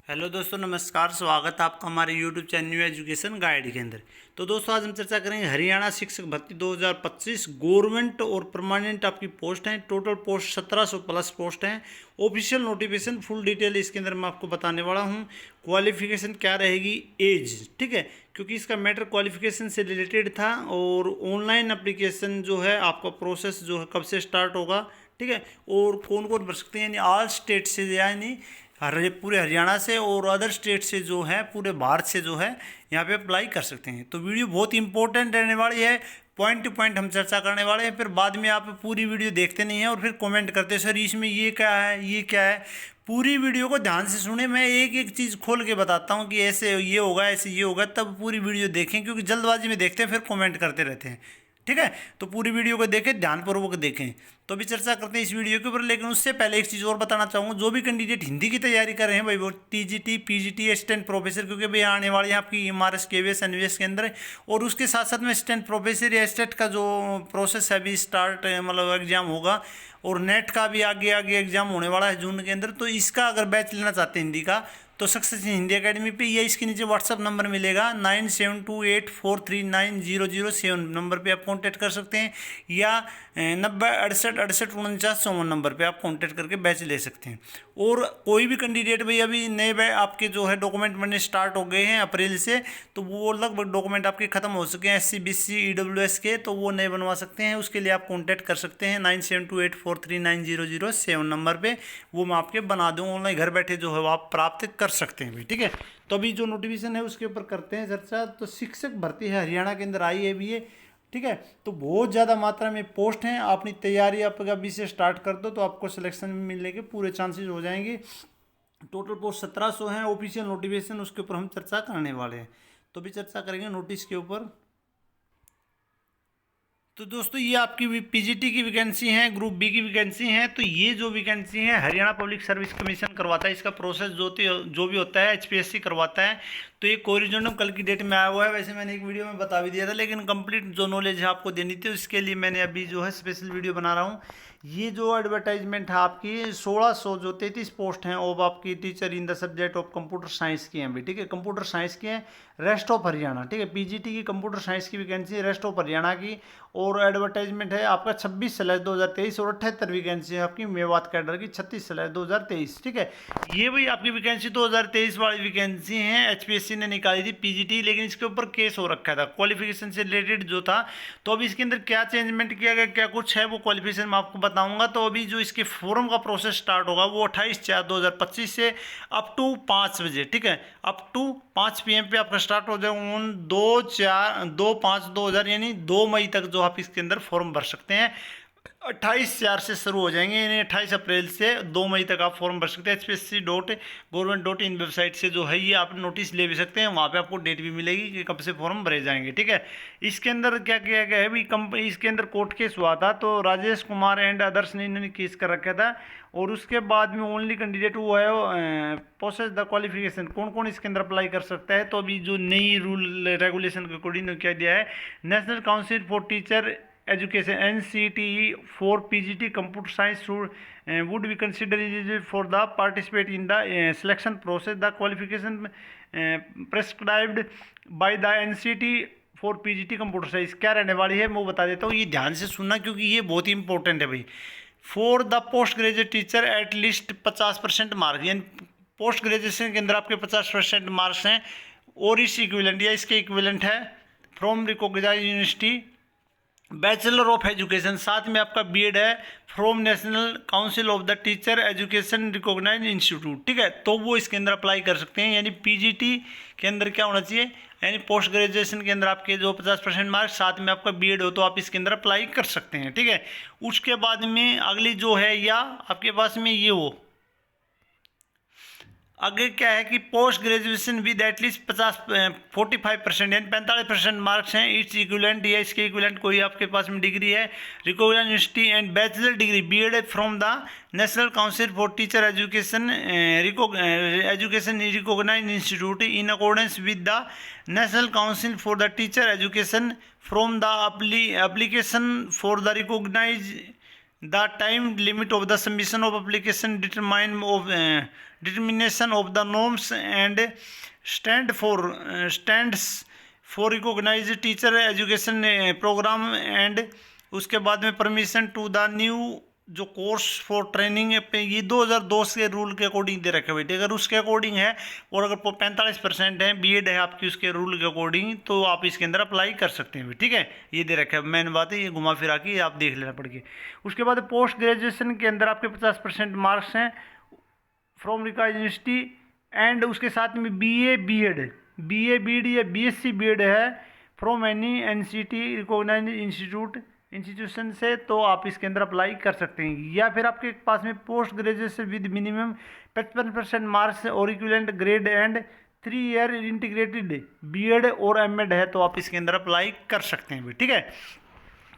Hello दोस्तों, नमस्कार। स्वागत है आपका हमारे YouTube channel new education guide के अंदर। तो दोस्तों आज हम चर्चा करेंगे हरियाणा शिक्षक भर्ती 2025 गवर्नमेंट और परमानेंट आपकी पोस्ट हैं। टोटल पोस्ट 1700 प्लस पोस्ट हैं। ऑफिशियल नोटिफिकेशन फुल डिटेल इसके अंदर मैं आपको बताने वाला हूं। क्वालिफिकेशन क्या रहेगी, एज, ठीक है, क्योंकि इसका मैटर क्वालिफिकेशन से रिलेटेड था। और ऑनलाइन अप्लीकेशन जो है आपका प्रोसेस जो है कब से स्टार्ट होगा, ठीक है, और कौन कौन भर सकते हैं, यानी ऑल स्टेट से, यानी पूरे हरियाणा से और अदर स्टेट से जो है पूरे भारत से जो है यहाँ पे अप्लाई कर सकते हैं। तो वीडियो बहुत इंपॉर्टेंट रहने वाली है, पॉइंट टू पॉइंट हम चर्चा करने वाले हैं। फिर बाद में आप पूरी वीडियो देखते नहीं हैं और फिर कमेंट करते हैं सर इसमें ये क्या है, ये क्या है। पूरी वीडियो को ध्यान से सुने, मैं एक एक चीज़ खोल के बताता हूँ कि ऐसे ये होगा, ऐसे ये होगा, तब पूरी वीडियो देखें, क्योंकि जल्दबाजी में देखते हैं फिर कमेंट करते रहते हैं, ठीक है। तो पूरी वीडियो को देखें, ध्यानपूर्वक देखें। तो अभी चर्चा करते हैं इस वीडियो के ऊपर, लेकिन उससे पहले एक चीज़ और बताना चाहूँगा। जो भी कैंडिडेट हिंदी की तैयारी कर रहे हैं भाई, वो टीजीटी, पीजीटी, असिस्टेंट प्रोफेसर, क्योंकि भाई आने वाली है आपकी एमआरएस, केवीएस, एनवीएस के अंदर है। और उसके साथ साथ में असिस्टेंट प्रोफेसर या एस्टेट का जो प्रोसेस है अभी स्टार्ट, मतलब एग्जाम होगा। और नेट का भी आगे आगे एग्जाम होने वाला है जून के अंदर। तो इसका अगर बैच लेना चाहते हैं हिंदी का, तो सक्सेस इन हिंदी एकेडमी पे, या इसके नीचे व्हाट्सअप नंबर मिलेगा 9728439007 नंबर पे आप कांटेक्ट कर सकते हैं, या 9068684954 नंबर पे आप कांटेक्ट करके बैच ले सकते हैं। और कोई भी कैंडिडेट भाई, अभी नए बैच आपके जो है डॉक्यूमेंट बनने स्टार्ट हो गए हैं अप्रैल से, तो वो लगभग डॉक्यूमेंट आपके खत्म हो चुके हैं SC BC EWS के, तो वो नए बनवा सकते हैं। उसके लिए आप कॉन्टैक्ट कर सकते हैं 9728439007 नंबर पे। वो मैं आपके बना दूँ, ऑनलाइन घर बैठे जो है वो आप प्राप्त कर सकते हैं भाई, ठीक है। तो अभी जो नोटिफिकेशन है उसके ऊपर करते हैं चर्चा। तो शिक्षक भर्ती है हरियाणा के अंदर आई है अभी ये, ठीक है। तो बहुत ज़्यादा मात्रा में पोस्ट हैं। अपनी तैयारी आप अभी से स्टार्ट कर दो तो आपको सिलेक्शन मिलने के पूरे चांसेस हो जाएंगे। टोटल पोस्ट 1700 हैं। ऑफिशियल नोटिफिकेशन उसके ऊपर हम चर्चा करने वाले हैं। तो भी चर्चा करेंगे नोटिस के ऊपर। तो दोस्तों ये आपकी पीजीटी की वैकेंसी है, ग्रुप बी की वैकेंसी है। तो ये जो वैकेंसी है हरियाणा पब्लिक सर्विस कमीशन करवाता है। इसका प्रोसेस जो भी होता है HPSC करवाता है। तो ये कोरिजोनम कल की डेट में आया हुआ है। वैसे मैंने एक वीडियो में बता भी दिया था, लेकिन कंप्लीट जो नॉलेज है आपको देनी थी, उसके लिए मैंने अभी जो है स्पेशल वीडियो बना रहा हूँ। ये जो एडवर्टाइजमेंट है आपकी 1600 जो 33 पोस्ट हैं वो आपकी teacher in the subject of computer science की हैं भाई, ठीक है। कंप्यूटर साइंस की हैं, रेस्ट ऑफ हरियाणा, ठीक है। पीजीटी की कंप्यूटर साइंस की वैकेंसी है रेस्ट ऑफ हरियाणा की। और एडवर्टाइजमेंट है आपका 26/2023 और 78 वैकेंसी है आपकी मेवात कैडर की 36/2023, ठीक है। ये भाई आपकी वैकेंसी 2023 वाली वैकेंसी है, HPSC ने निकाली थी पीजीटी, लेकिन इसके ऊपर केस हो रखा था क्वालिफिकेशन से रिलेटेड जो था। तो अभी इसके अंदर क्या चेंजमेंट किया गया, क्या कुछ है, वो क्वालिफिकेशन मैं आपको बताऊंगा। तो अभी जो इसके फॉर्म का प्रोसेस स्टार्ट होगा वो 28/4/2025 से अप टू 5 बजे, ठीक है, अप टू 5 PM पे आपका स्टार्ट हो जाएगा। 2/5/2000 यानी 2 मई तक जो आप इसके अंदर फॉर्म भर सकते हैं। 28/4 से शुरू हो जाएंगे, यानी 28 अप्रैल से 2 मई तक आप फॉर्म भर सकते हैं। HPSC.government.in वेबसाइट से जो है ये आप नोटिस ले भी सकते हैं। वहाँ पे आपको डेट भी मिलेगी कि कब से फॉर्म भरे जाएंगे, ठीक है। इसके अंदर क्या किया गया है भाई, इसके अंदर कोर्ट केस हुआ था, तो राजेश कुमार एंड अदर्स ने इन्होंने केस कर रखा था। और उसके बाद में ओनली कैंडिडेट हुआ है प्रोसेस द क्वालिफिकेशन, कौन कौन इसके अंदर अप्लाई कर सकता है। तो अभी जो नई रूल रेगुलेशन के अकॉर्डिंग क्या दिया है, national council for teacher education NCTE for PGT computer science would be considered eligible for the participate in the selection process. The qualification prescribed by the NCT for PGT computer science क्या रहने वाली है मैं वो बता देता हूँ। ये ध्यान से सुनना क्योंकि ये बहुत ही इंपॉर्टेंट है भाई। For the post graduate teacher at least 50% marks, यानी पोस्ट ग्रेजुएशन के अंदर आपके 50% मार्क्स हैं और इस इक्विवेलेंट या इसके इक्विवेलेंट है from recognised university, bachelor of education, साथ में आपका BEd है from national council of the teacher education recognised institute, ठीक है। तो वो इसके अंदर अप्लाई कर सकते हैं। यानी PGT के अंदर क्या होना चाहिए, यानी पोस्ट ग्रेजुएशन के अंदर आपके जो 50% मार्क्स, साथ में आपका BEd हो, तो आप इसके अंदर अप्लाई कर सकते हैं, ठीक है। उसके बाद में अगली जो है, या आपके पास में ये हो आगे क्या है कि पोस्ट ग्रेजुएशन विद एटलीस्ट 45% यानी 45% मार्क्स हैं। इट्स इक्विवेलेंट या इसके इक्विवेलेंट कोई आपके पास में डिग्री है recognised university and bachelor degree BEd from the national council for teacher education recognised institute in accordance with the national council for the teacher education from the application for the recognised the time limit of the submission of application determination of the norms and stands for recognise teacher education programme and उसके बाद में permission to the new जो course for training पे ये 2002 के rule के according दे रखे बेटे। अगर उसके अकॉर्डिंग है और अगर 45% है बीएड है आपकी उसके रूल के अकॉर्डिंग तो आप इसके अंदर अप्लाई कर सकते हैं, ठीक है। ये दे रखा है, मेन बात है, ये घुमा फिरा के आप देख लेना पड़ के। उसके बाद पोस्ट ग्रेजुएशन के अंदर आपके 50% मार्क्स हैं फ्रॉम रिकॉग्नाइज्ड यूनिवर्सिटी एंड उसके साथ में बीए बीएड या बीएससी बीएड है from any NCT recognised institution से, तो आप इसके अंदर अप्लाई कर सकते हैं। या फिर आपके पास में post graduation with minimum 55% marks और equivalent grade and 3 year integrated BEd और एमएड है, तो आप इसके अंदर अप्लाई कर सकते हैं, ठीक है।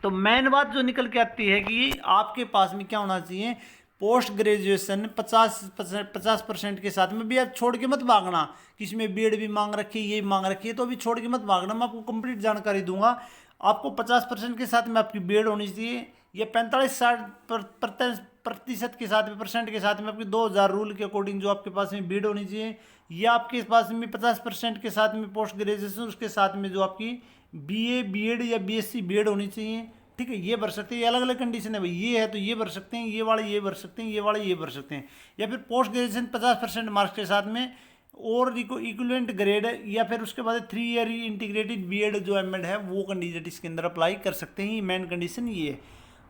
तो मेन बात जो निकल के आती है कि आपके पास में क्या होना चाहिए, पोस्ट ग्रेजुएशन 50% के साथ में भी आप छोड़ के मत भागना, किसी में बीएड भी मांग रखी है, ये मांग रखी है, तो अभी छोड़ के मत भागना। मैं आपको कंप्लीट जानकारी दूंगा। आपको 50% के साथ में आपकी बीएड होनी चाहिए, या 45-60% के साथ में परसेंट के साथ में आपकी 2000 रूल के अकॉर्डिंग जो आपके पास में बीएड होनी चाहिए, या आपके पास में 50% के साथ में पोस्ट ग्रेजुएशन उसके साथ में जो आपकी बीए बीएड या बीएससी बीएड होनी चाहिए, ठीक है। ये भर सकते हैं, ये अलग अलग कंडीशन है भाई, ये है तो ये भर सकते हैं, ये वाले ये भर सकते हैं, ये वाले ये भर सकते हैं। या फिर पोस्ट ग्रेजुएशन 50% मार्क्स के साथ में और इक्विवेलेंट ग्रेड, या फिर उसके बाद 3 ईयर इंटीग्रेटेड बीएड जो एमएड है वो कैंडिडेट इसके अंदर अप्लाई कर सकते हैं। मेन कंडीशन ये है।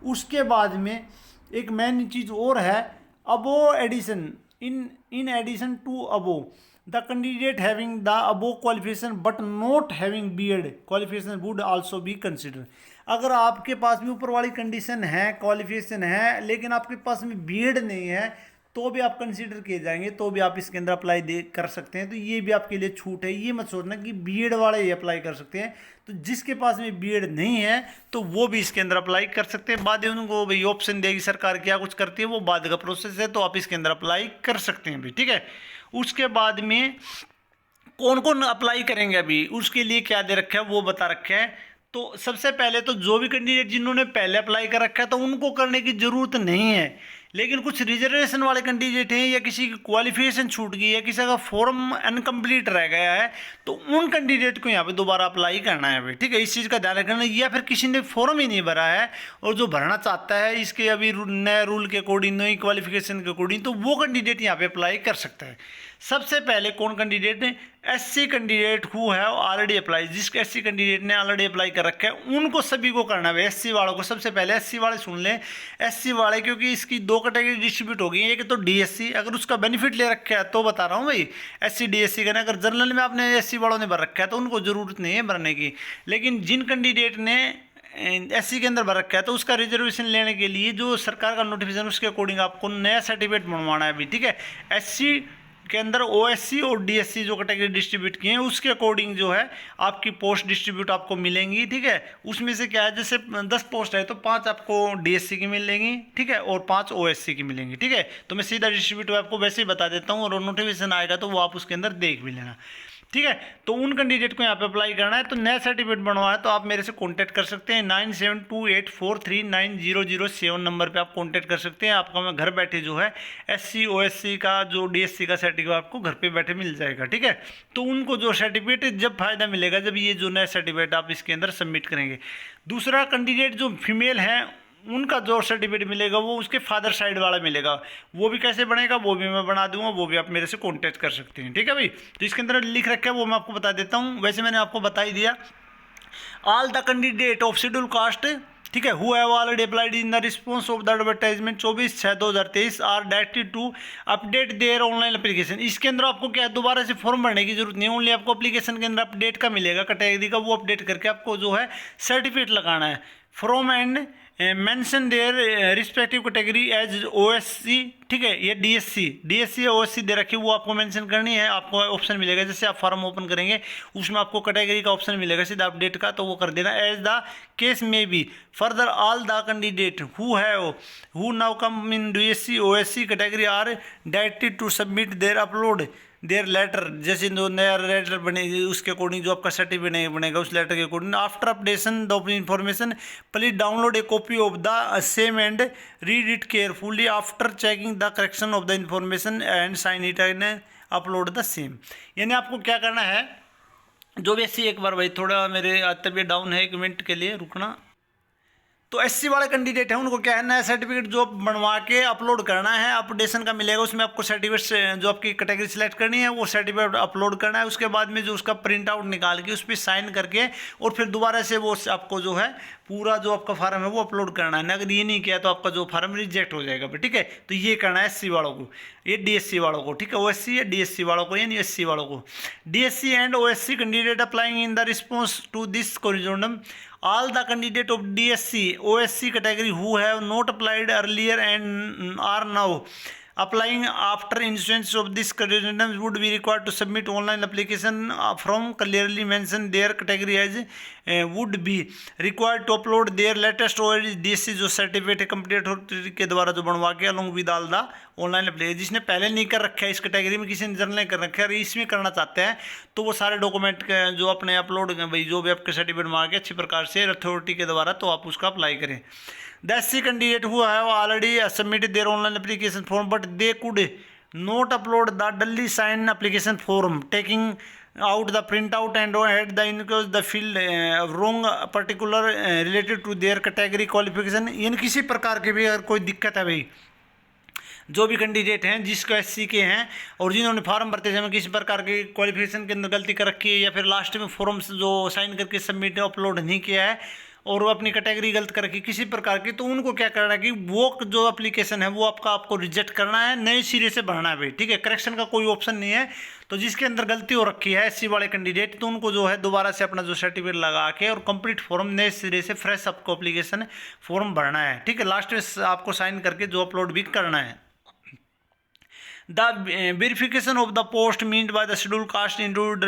उसके बाद में एक मेन चीज़ और है, above addition in addition to above the candidate having the above qualification but not having BEd qualification would also be consider. अगर आपके पास में ऊपर वाली कंडीशन है, क्वालिफिकेशन है, लेकिन आपके पास में बीएड नहीं है, तो भी आप कंसीडर किए जाएंगे, तो भी आप इसके अंदर अप्लाई कर सकते हैं। तो ये भी आपके लिए छूट है। ये मत सोचना कि बीएड वाले ही अप्लाई कर सकते हैं। तो जिसके पास में बीएड नहीं है तो वो भी इसके अंदर अप्लाई कर सकते हैं। बाद में उनको भाई ऑप्शन देगी सरकार, क्या कुछ करती है वो बाद का प्रोसेस है, तो आप इसके अंदर अप्लाई कर सकते हैं भाई, ठीक है। उसके बाद में कौन कौन अप्लाई करेंगे अभी उसके लिए क्या दे रखा है वो बता रखा है। तो सबसे पहले तो जो भी कैंडिडेट जिन्होंने पहले अप्लाई कर रखा है तो उनको करने की ज़रूरत नहीं है, लेकिन कुछ रिजर्वेशन वाले कैंडिडेट हैं या किसी की क्वालिफिकेशन छूट गई है, किसी का फॉर्म अनकम्प्लीट रह गया है, तो उन कैंडिडेट को यहाँ पे दोबारा अप्लाई करना है भाई, ठीक है। इस चीज़ का ध्यान रखना। या फिर किसी ने फॉर्म ही नहीं भरा है और जो भरना चाहता है इसके अभी नए रूल के अकॉर्डिंग, नई क्वालिफिकेशन के अकॉर्डिंग, तो वो कैंडिडेट यहाँ पे अप्लाई कर सकता है। सबसे पहले कौन कैंडिडेट है, SC candidate who have already apply, जिस एससी कैंडिडेट ने ऑलरेडी अप्लाई कर रखा है उनको सभी को करना है। एससी वालों को सबसे पहले, एससी वाले सुन लें, एससी वाले क्योंकि इसकी 2 कैटेगरी डिस्ट्रीब्यूट हो गई है। एक तो डीएससी, अगर उसका बेनिफिट ले रखा है तो बता रहा हूँ भाई, एससी डीएससी करना। अगर जनरल में आपने एससी वालों ने भर रखा है तो उनको जरूरत नहीं है भरने की, लेकिन जिन कैंडिडेट ने एससी के अंदर भर रखा है तो उसका रिजर्वेशन लेने के लिए जो सरकार का नोटिफिकेशन उसके अकॉर्डिंग आपको नया सर्टिफिकेट बनवाना है अभी, ठीक है। एससी के अंदर ओएससी और डीएससी जो कैटेगरी डिस्ट्रीब्यूट किए हैं उसके अकॉर्डिंग जो है आपकी पोस्ट डिस्ट्रीब्यूट आपको मिलेंगी, ठीक है। उसमें से क्या है, जैसे 10 पोस्ट है तो 5 आपको डीएससी की मिलेंगी, ठीक है, और 5 ओएससी की मिलेंगी, ठीक है। तो मैं सीधा डिस्ट्रीब्यूट आपको वैसे ही बता देता हूँ, और नोटिफिकेशन आएगा तो वो आप उसके अंदर देख भी लेना, ठीक है। तो उन कैंडिडेट को यहाँ पे अप्लाई करना है, तो नया सर्टिफिकेट बनवाना है तो आप मेरे से कांटेक्ट कर सकते हैं। 9728439007 नंबर पे आप कांटेक्ट कर सकते हैं। आपका मैं घर बैठे जो है एससी ओएससी का जो डीएससी का सर्टिफिकेट आपको घर पे बैठे मिल जाएगा, ठीक है। तो उनको जो सर्टिफिकेट जब फायदा मिलेगा जब ये जो नया सर्टिफिकेट आप इसके अंदर सबमिट करेंगे। दूसरा कैंडिडेट जो फीमेल है उनका जो सर्टिफिकेट मिलेगा वो उसके फादर साइड वाला मिलेगा, वो भी कैसे बनेगा वो भी मैं बना दूंगा, वो भी आप मेरे से कांटेक्ट कर सकते हैं, ठीक है भाई। तो इसके अंदर लिख रखा है वो मैं आपको बता देता हूँ। वैसे मैंने आपको बता ही दिया, all the candidate of schedule caste, ठीक है, who have already applied in the response of the advertisement 24/6/2023 are directed to update their online application. इसके अंदर आपको क्या है, दोबारा से फॉर्म भरने की जरूरत नहीं है, ओनली आपको एप्लीकेशन के अंदर अपडेट का मिलेगा कैटेगरी का, वो अपडेट करके आपको जो है सर्टिफिकेट लगाना है from and mention their respective category as OSC, ठीक है। ये डीएससी या ओएससी दे रखी वो आपको मेंशन करनी है। आपको ऑप्शन मिलेगा, जैसे आप फॉर्म ओपन करेंगे उसमें आपको कैटेगरी का ऑप्शन मिलेगा सीधा अपडेट का, तो वो कर देना। एज द केस में be further all the candidate who now come in DSC OSC category are directed to submit their upload their letter, जैसे जो नया लेटर बने उसके अकॉर्डिंग जो आपका सर्टिफिकेट बनेगा उस लेटर के according, after updation the information please download a copy of the same and read it carefully after checking the correction of the information and sign it and upload the same. यानी आपको क्या करना है, जो भी ऐसी, एक बार भाई थोड़ा मेरे तबीयत डाउन है, 1 मिनट के लिए रुकना। तो एससी वाले कैंडिडेट हैं उनको क्या है, नया सर्टिफिकेट जो बनवा के अपलोड करना है, अपडेशन का मिलेगा, उसमें आपको सर्टिफिकेट जो आपकी कैटेगरी सेलेक्ट करनी है वो सर्टिफिकेट अपलोड करना है। उसके बाद में जो उसका प्रिंट आउट निकाल के उस पर साइन करके और फिर दोबारा से वो आपको जो है पूरा जो आपका फार्म है वो अपलोड करना है। अगर ये नहीं किया तो आपका जो फार्म रिजेक्ट हो जाएगा, ठीक है। तो ये करना है एससी वालों को, ये डीएससी वालों को, ठीक है। ओएससी या डीएससी वालों को, यानी एससी वालों को। DSC and OSC candidate applying in the response to this corrigendum, all the candidate of DSC OSC category who have not applied earlier and are now applying after issuance of this correspondence would be required to submit online application from clearly mentioned their category as would be required to upload their latest DSC जो certificate है complete के द्वारा जो बनवा के along with all the online application, जिसने पहले नहीं कर रखा है इस कैटेगरी में, किसी ने जनरल नहीं कर रखा है, इसमें करना चाहते हैं तो वो सारे डॉक्यूमेंट जो अपने अपलोड भाई जो भी आपके सर्टिफिकेट बनवा के अच्छी प्रकार से अथॉरिटी के द्वारा तो आप उसका अप्लाई करें। The SC candidate who have already submitted their online application form but they could not upload the duly signed application form, taking out the printout and had the include the field wrong particular related to their category qualification। इन किसी प्रकार के भी अगर कोई दिक्कत है भाई, जो भी कैंडिडेट हैं जिसको एससी के हैं और जिन्होंने फॉर्म भरते समय किसी प्रकार की क्वालिफिकेशन के अंदर गलती कर रखी है या फिर लास्ट में फॉर्म जो साइन करके सबमिट अपलोड नहीं किया है और वो अपनी कैटेगरी गलत कर रखी किसी प्रकार की, तो उनको क्या करना है कि वो जो एप्लीकेशन है वो आपको रिजेक्ट करना है, नए सिरे से भरना है भाई, ठीक है। करेक्शन का कोई ऑप्शन नहीं है। तो जिसके अंदर गलती हो रखी है एससी वाले कैंडिडेट, तो उनको जो है दोबारा से अपना जो सर्टिफिकेट लगा के और कंप्लीट फॉर्म नए सिरे से फ्रेश आपको एप्लीकेशन फॉर्म भरना है, ठीक है। लास्ट में आपको साइन करके जो अपलोड भी करना है। The verification of the post meant by the scheduled caste include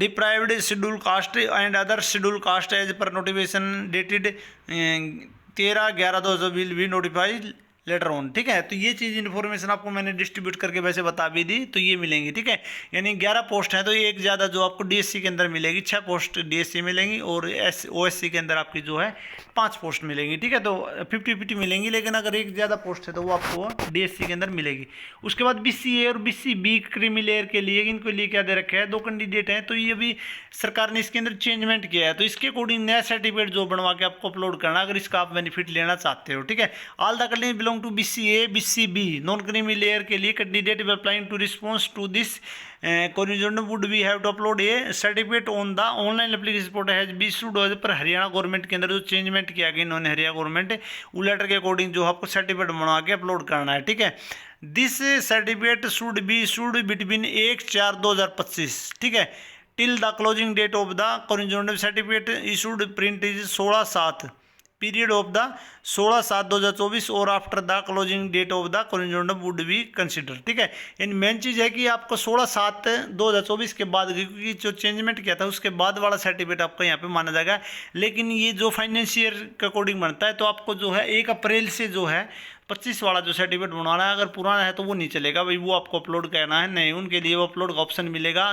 deprived scheduled caste and other scheduled caste as per notification dated 13/11/2000 will be notified later on, ठीक है। तो ये चीज़ इन्फॉर्मेशन आपको मैंने डिस्ट्रीब्यूट करके वैसे बता भी दी, तो ये मिलेंगी, ठीक है। यानी 11 पोस्ट हैं तो एक ज़्यादा जो आपको डीएससी के अंदर मिलेगी, 6 पोस्ट डीएससी मिलेंगी और ओएससी के अंदर आपकी जो है 5 पोस्ट मिलेंगी, ठीक है। तो 50-50 मिलेंगी, लेकिन अगर एक ज़्यादा पोस्ट है तो वो आपको डीएससी के अंदर मिलेगी। उसके बाद बीसीए और बीसीबी क्रीमी लेयर के लिए इनको लिए क्या दे रखा है, 2 कैंडिडेट हैं, तो ये भी सरकार ने इसके अंदर चेंजमेंट किया है, तो इसके अकॉर्डिंग नया सर्टिफिकेट जो बनवा के आपको अपलोड करना अगर इसका आप बेनिफिट लेना चाहते हो, ठीक है। All the candidate belong to BCA BCB non creamy layer के लिए candidate applying to response to this corrigendum would be have to upload a certificate on the online application portal has be issued पर Haryana government के अंदर जो changement किया गया इन्होंने Haryana government वो लेटर के अकॉर्डिंग जो आपको सर्टिफिकेट बनवा के अपलोड करना है, ठीक है। This certificate should be issued between 1/4/2025, ठीक है, till the closing date of the corrigendum certificate issued print is 16/7 period of the 16/7/2024 और after the closing date of the corrigendum would be consider, ठीक है। यानी मेन चीज़ है कि आपको 16/7/2024 के बाद, क्योंकि जो चेंजमेंट किया था उसके बाद वाला सर्टिफिकेट आपका यहाँ पे माना जाएगा। लेकिन ये जो फाइनेंशियल के अकॉर्डिंग बनता है तो आपको जो है 1 अप्रैल से जो है 25 वाला जो सर्टिफिकेट बनवाना है, अगर पुराना है तो वो नहीं चलेगा भाई, वो आपको अपलोड करना है, नहीं उनके लिए वो अपलोड का ऑप्शन मिलेगा।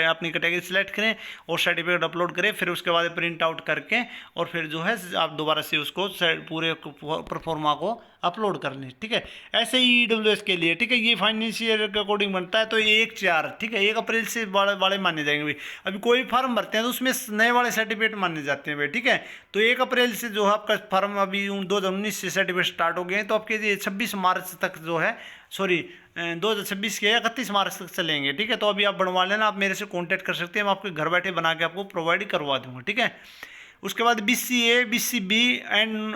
अपनी कैटेगरी सेलेक्ट करें और सर्टिफिकेट अपलोड करें, फिर उसके बाद प्रिंट आउट करके और फिर जो है आप दोबारा से उसको पूरे परफॉर्मा को अपलोड कर लें, ठीक है। ऐसे ही EWS के लिए, ठीक है, ये फाइनेंशियल के अकॉर्डिंग बनता है तो 1/4, ठीक है, 1 अप्रैल से वाले माने जाएंगे भाई। अभी कोई फार्म भरते हैं तो उसमें नए वाले सर्टिफिकेट माने जाते हैं भाई, ठीक है। तो 1 अप्रैल से जो है आपका फार्म अभी 2019 से सर्टिफिकेट स्टार्ट हो गए हैं, तो आपके 26 मार्च तक जो है 2026 के 31 मार्च तक चलेंगे, ठीक है। तो अभी आप बनवा लेना, आप मेरे से कॉन्टैक्ट कर सकते हैं, मैं आपके घर बैठे बना के आपको प्रोवाइड करवा दूँगा, ठीक है। उसके बाद BCA BCB and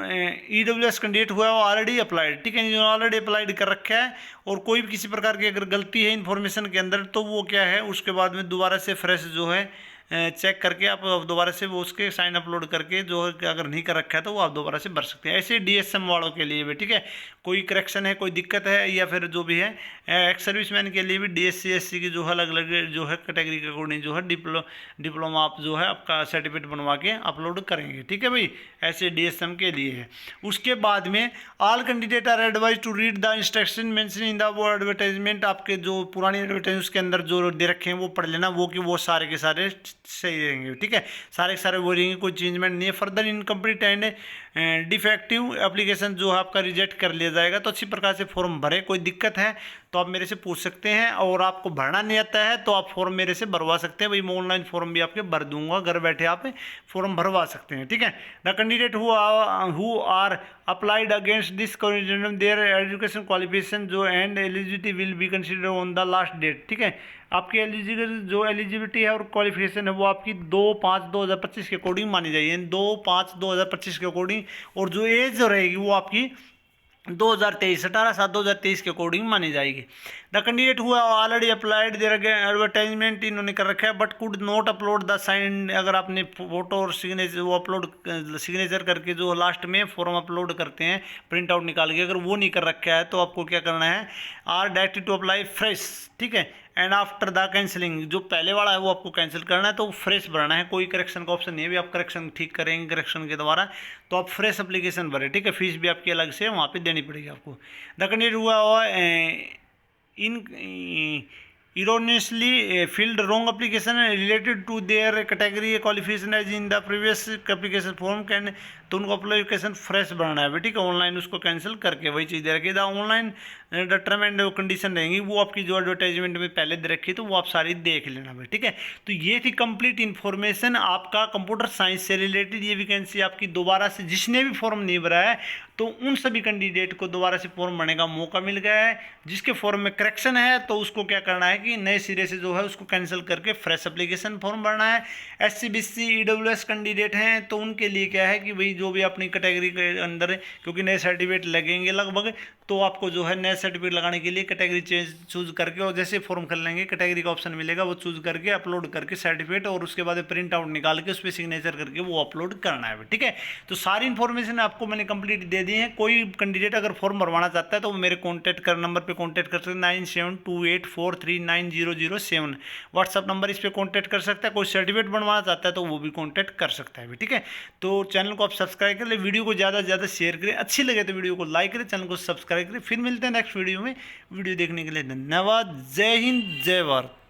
EWS candidate हुआ है ऑलरेडी अप्लाइड, ठीक है, जो ऑलरेडी अप्लाइड कर रखा है और कोई भी किसी प्रकार की अगर गलती है इन्फॉर्मेशन के अंदर तो वो क्या है उसके बाद में दोबारा से फ्रेश जो है चेक करके आप दोबारा से वो उसके साइन अपलोड करके जो अगर नहीं कर रखा है तो वो आप दोबारा से भर सकते हैं। ऐसे DSM वालों के लिए भी, ठीक है, कोई करेक्शन है, कोई दिक्कत है, या फिर जो भी है एक्स सर्विसमैन के लिए भी DSC SC की जो है अलग अलग जो है कैटेगरी के अकॉर्डिंग जो है डिप्लोमा आप जो है आपका सर्टिफिकेट बनवा के अपलोड करेंगे। ठीक है भाई, ऐसे DSM के लिए है। उसके बाद में all candidate are advise to read the instruction mention in the वो एडवर्टाइजमेंट। आपके जो पुरानी एडवर्टाइजमेंट उसके अंदर जो दे रखे हैं वो पढ़ लेना, वो कि वो सारे के सारे सही रहेंगे। ठीक है, सारे के सारे वो रहेंगे, कोई चेंजमेंट नहीं है। Further incomplete and defective application जो है आपका रिजेक्ट कर लिया जाएगा। तो अच्छी प्रकार से फॉर्म भरे, कोई दिक्कत है तो आप मेरे से पूछ सकते हैं, और आपको भरना नहीं आता है तो आप फॉर्म मेरे से भरवा सकते हैं भाई। मैं ऑनलाइन फॉर्म भी आपके भर दूंगा, घर बैठे आप फॉर्म भरवा सकते हैं। ठीक है, the candidate who are applied against this condition their education qualification जो and eligibility will be consider on the last date. ठीक है, आपकी एलिजिबिलिटी है और क्वालिफिकेशन है वो आपकी 2/5/2025 के अकॉर्डिंग मानी जाएगी, 2/5/2025 के अकॉर्डिंग। और जो एज रहेगी वो आपकी 2023 18/7/2023 के अकॉर्डिंग मानी जाएगी। The candidate who already applied their advertisement इन्होंने कर रखा है but could not upload the sign. अगर आपने फोटो और सिग्नेचर वो अपलोड सिग्नेचर करके जो लास्ट में फॉर्म अपलोड करते हैं प्रिंट आउट निकाल के, अगर वो नहीं कर रखा है तो आपको क्या करना है, are directed to apply fresh. ठीक है, एंड आफ्टर द कैंसिलिंग जो पहले वाला है वो आपको कैंसिल करना है, तो फ्रेश भरना है, कोई करेक्शन का ऑप्शन नहीं है। भी आप करेक्शन ठीक करेंगे करेक्शन के द्वारा, तो आप फ्रेश एप्लीकेशन भरें। ठीक है, फीस भी आपकी अलग से वहाँ पे देनी पड़ेगी आपको। द कैंडिडेट हुआ इन erroneously filled wrong application related to their category qualification as in the previous application form can, तो उनको अप्लीकेशन फ्रेश बनाना है। ठीक है, ऑनलाइन उसको कैंसिल करके वही चीज़ दे रखी है। Online the term and condition रहेंगी वो आपकी जो एडवर्टाइजमेंट में पहले दे रखी है, तो वो आप सारी देख लेना भाई। ठीक है, तो ये थी कंप्लीट इन्फॉर्मेशन आपका कंप्यूटर साइंस से रिलेटेड। ये वैकेंसी आपकी दोबारा से जिसने भी फॉर्म नहीं भरा है तो उन सभी कैंडिडेट को दोबारा से फॉर्म भरने का मौका मिल गया है। जिसके फॉर्म में करेक्शन है तो उसको क्या करना है कि नए सिरे से जो है उसको कैंसिल करके फ्रेश एप्लीकेशन फॉर्म भरना है। SC BC EWS कैंडिडेट हैं तो उनके लिए क्या है कि भाई जो भी अपनी कैटेगरी के अंदर है, क्योंकि नए सर्टिफिकेट लगेंगे लगभग, तो आपको जो है नए सर्टिफिकेट लगाने के लिए कैटेगरी चूज करके, और जैसे फॉर्म कर लेंगे कैटेगरी का ऑप्शन मिलेगा वो चूज करके अपलोड करके सर्टिफिकेट, और उसके बाद प्रिंट आउट निकाल के उस पर सिग्नेचर करके वो अपलोड करना है। ठीक है, तो सारी इन्फॉर्मेशन आपको मैंने कंप्लीट दे दी है। कोई कैंडिडेट अगर फॉर्म भरवाना चाहता है तो मेरे कॉन्टैक्ट कर नंबर पे कॉन्टैक्ट कर सकते हैं 9728439007 व्हाट्सअप नंबर, इस पर कॉन्टैक्ट कर सकता है। कोई सर्टिफिकेट बनवाना चाहता है तो वो भी कॉन्टैक्ट कर सकता है। ठीक है, तो चैनल को आप सब्सक्राइब कर ले, वीडियो को ज़्यादा से ज़्यादा शेयर करें, अच्छी लगे तो वीडियो को लाइक करें, चैनल को सब्सक्राइब करें। फिर मिलते हैं नेक्स्ट वीडियो में। वीडियो देखने के लिए धन्यवाद। जय हिंद, जय भारत।